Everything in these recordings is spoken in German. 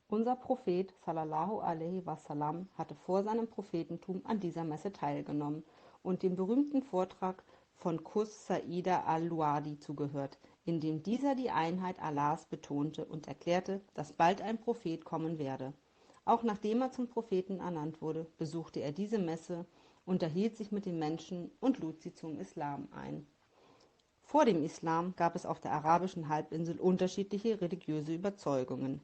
Unser Prophet sallallahu alaihi wasallam hatte vor seinem Prophetentum an dieser Messe teilgenommen und dem berühmten Vortrag von Qus Sa'ida al-Luadi zugehört, in dem dieser die Einheit Allahs betonte und erklärte, dass bald ein Prophet kommen werde. Auch nachdem er zum Propheten ernannt wurde, besuchte er diese Messe, unterhielt sich mit den Menschen und lud sie zum Islam ein. Vor dem Islam gab es auf der arabischen Halbinsel unterschiedliche religiöse Überzeugungen.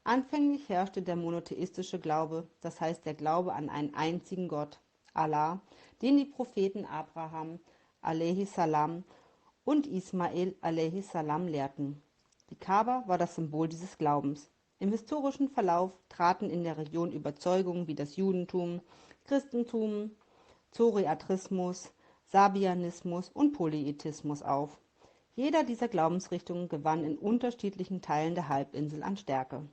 Anfänglich herrschte der monotheistische Glaube, das heißt der Glaube an einen einzigen Gott, Allah, den die Propheten Abraham a.s. und Ismail a.s. lehrten. Die Kaaba war das Symbol dieses Glaubens. Im historischen Verlauf traten in der Region Überzeugungen wie das Judentum, Christentum, Zoroastrismus, Sabianismus und Polytheismus auf. Jeder dieser Glaubensrichtungen gewann in unterschiedlichen Teilen der Halbinsel an Stärke.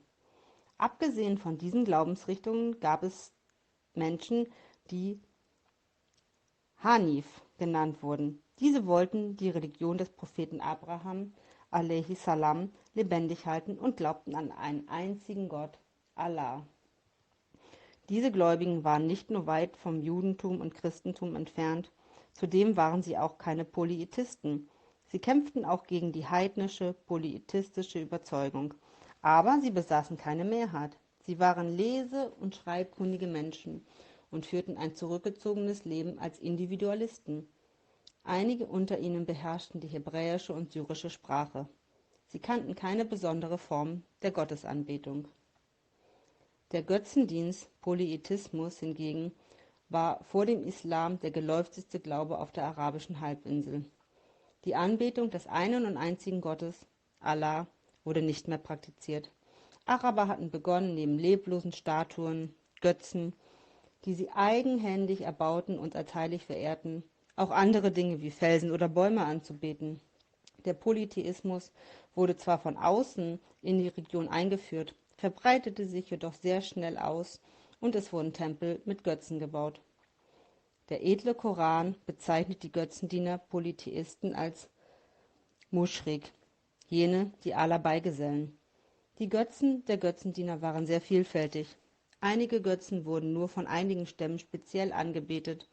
Abgesehen von diesen Glaubensrichtungen gab es Menschen, die Hanif genannt wurden. Diese wollten die Religion des Propheten Abraham a.s. lebendig halten und glaubten an einen einzigen Gott, Allah. Diese Gläubigen waren nicht nur weit vom Judentum und Christentum entfernt, zudem waren sie auch keine Polytheisten. Sie kämpften auch gegen die heidnische, polytheistische Überzeugung. Aber sie besaßen keine Mehrheit. Sie waren lese- und schreibkundige Menschen und führten ein zurückgezogenes Leben als Individualisten. Einige unter ihnen beherrschten die hebräische und syrische Sprache. Sie kannten keine besondere Form der Gottesanbetung. Der Götzendienst, Polytheismus hingegen, war vor dem Islam der geläufigste Glaube auf der arabischen Halbinsel. Die Anbetung des einen und einzigen Gottes, Allah, wurde nicht mehr praktiziert. Araber hatten begonnen, neben leblosen Statuen, Götzen, die sie eigenhändig erbauten und als heilig verehrten, auch andere Dinge wie Felsen oder Bäume anzubeten. Der Polytheismus wurde zwar von außen in die Region eingeführt, verbreitete sich jedoch sehr schnell aus und es wurden Tempel mit Götzen gebaut. Der edle Koran bezeichnet die Götzendiener Polytheisten als Muschrik, jene, die Allah beigesellen. Die Götzen der Götzendiener waren sehr vielfältig. Einige Götzen wurden nur von einigen Stämmen speziell angebetet,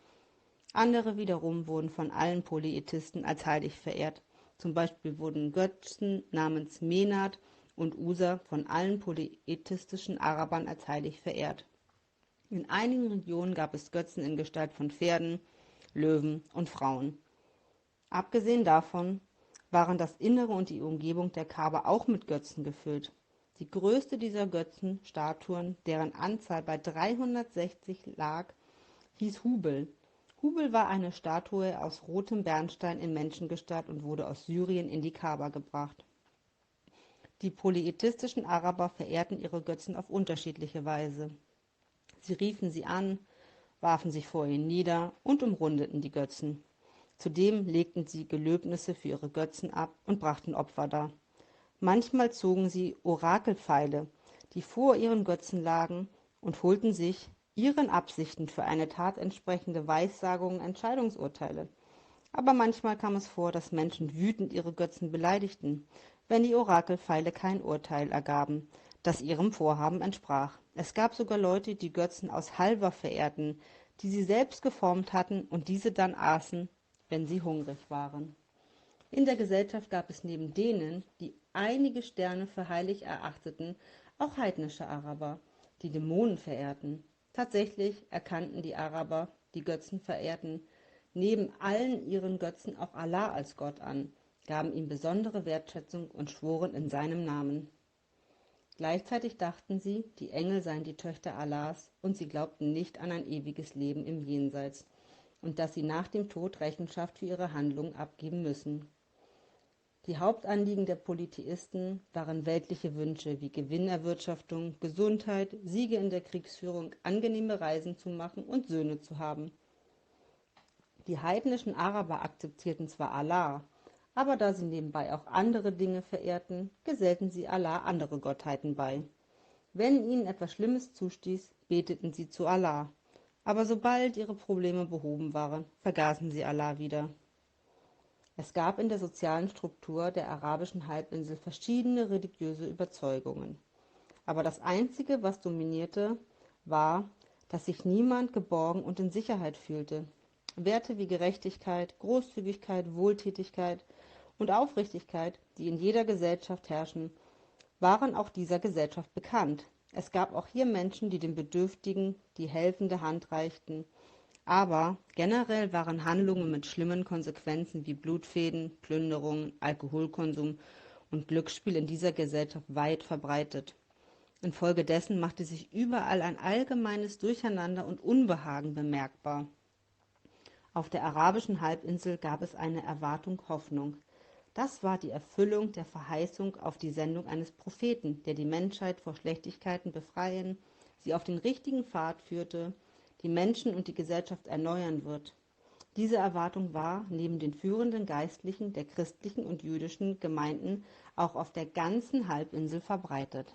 andere wiederum wurden von allen Polytheisten als heilig verehrt. Zum Beispiel wurden Götzen namens Menat und Usa von allen polytheistischen Arabern als heilig verehrt. In einigen Regionen gab es Götzen in Gestalt von Pferden, Löwen und Frauen. Abgesehen davon waren das Innere und die Umgebung der Kaaba auch mit Götzen gefüllt. Die größte dieser Götzen-Statuen, deren Anzahl bei 360 lag, hieß Hubel. Hubel war eine Statue aus rotem Bernstein in Menschengestalt und wurde aus Syrien in die Kaaba gebracht. Die polytheistischen Araber verehrten ihre Götzen auf unterschiedliche Weise. Sie riefen sie an, warfen sich vor ihnen nieder und umrundeten die Götzen. Zudem legten sie Gelöbnisse für ihre Götzen ab und brachten Opfer dar. Manchmal zogen sie Orakelpfeile, die vor ihren Götzen lagen, und holten sich ihren Absichten für eine Tat entsprechende Weissagungen und Entscheidungsurteile. Aber manchmal kam es vor, dass Menschen wütend ihre Götzen beleidigten, wenn die Orakelpfeile kein Urteil ergaben, das ihrem Vorhaben entsprach. Es gab sogar Leute, die Götzen aus Halver verehrten, die sie selbst geformt hatten und diese dann aßen, wenn sie hungrig waren. In der Gesellschaft gab es neben denen, die einige Sterne für heilig erachteten, auch heidnische Araber, die Dämonen verehrten. Tatsächlich erkannten die Araber, die Götzen verehrten, neben allen ihren Götzen auch Allah als Gott an, gaben ihm besondere Wertschätzung und schworen in seinem Namen. Gleichzeitig dachten sie, die Engel seien die Töchter Allahs und sie glaubten nicht an ein ewiges Leben im Jenseits und dass sie nach dem Tod Rechenschaft für ihre Handlungen abgeben müssen. Die Hauptanliegen der Polytheisten waren weltliche Wünsche wie Gewinnerwirtschaftung, Gesundheit, Siege in der Kriegsführung, angenehme Reisen zu machen und Söhne zu haben. Die heidnischen Araber akzeptierten zwar Allah, aber da sie nebenbei auch andere Dinge verehrten, gesellten sie Allah andere Gottheiten bei. Wenn ihnen etwas Schlimmes zustieß, beteten sie zu Allah, aber sobald ihre Probleme behoben waren, vergaßen sie Allah wieder. Es gab in der sozialen Struktur der arabischen Halbinsel verschiedene religiöse Überzeugungen. Aber das Einzige, was dominierte, war, dass sich niemand geborgen und in Sicherheit fühlte. Werte wie Gerechtigkeit, Großzügigkeit, Wohltätigkeit und Aufrichtigkeit, die in jeder Gesellschaft herrschen, waren auch dieser Gesellschaft bekannt. Es gab auch hier Menschen, die den Bedürftigen die helfende Hand reichten. Aber generell waren Handlungen mit schlimmen Konsequenzen wie Blutfäden, Plünderungen, Alkoholkonsum und Glücksspiel in dieser Gesellschaft weit verbreitet. Infolgedessen machte sich überall ein allgemeines Durcheinander und Unbehagen bemerkbar. Auf der arabischen Halbinsel gab es eine Erwartung Hoffnung. Das war die Erfüllung der Verheißung auf die Sendung eines Propheten, der die Menschheit vor Schlechtigkeiten befreien, sie auf den richtigen Pfad führte, die Menschen und die Gesellschaft erneuern wird. Diese Erwartung war neben den führenden Geistlichen der christlichen und jüdischen Gemeinden auch auf der ganzen Halbinsel verbreitet.